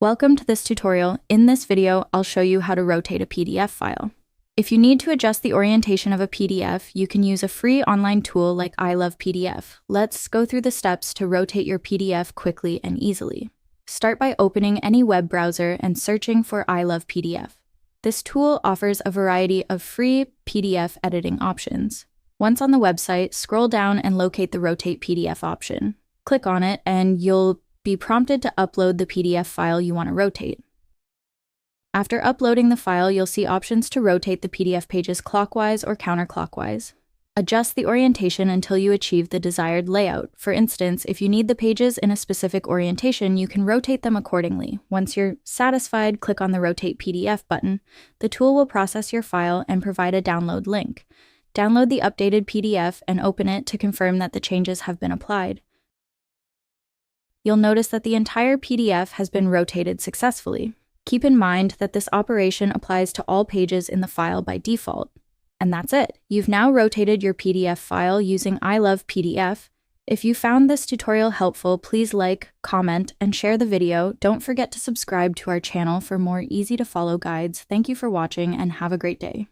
Welcome to this tutorial. In this video, I'll show you how to rotate a PDF file. If you need to adjust the orientation of a PDF, you can use a free online tool like iLovePDF. Let's go through the steps to rotate your PDF quickly and easily. Start by opening any web browser and searching for iLovePDF. This tool offers a variety of free PDF editing options. Once on the website, scroll down and locate the Rotate PDF option. Click on it and you'll be prompted to upload the PDF file you want to rotate. After uploading the file, you'll see options to rotate the PDF pages clockwise or counterclockwise. Adjust the orientation until you achieve the desired layout. For instance, if you need the pages in a specific orientation, you can rotate them accordingly. Once you're satisfied, click on the Rotate PDF button. The tool will process your file and provide a download link. Download the updated PDF and open it to confirm that the changes have been applied. You'll notice that the entire PDF has been rotated successfully. Keep in mind that this operation applies to all pages in the file by default. And that's it. You've now rotated your PDF file using iLovePDF. If you found this tutorial helpful, please like, comment, and share the video. Don't forget to subscribe to our channel for more easy-to-follow guides. Thank you for watching and have a great day.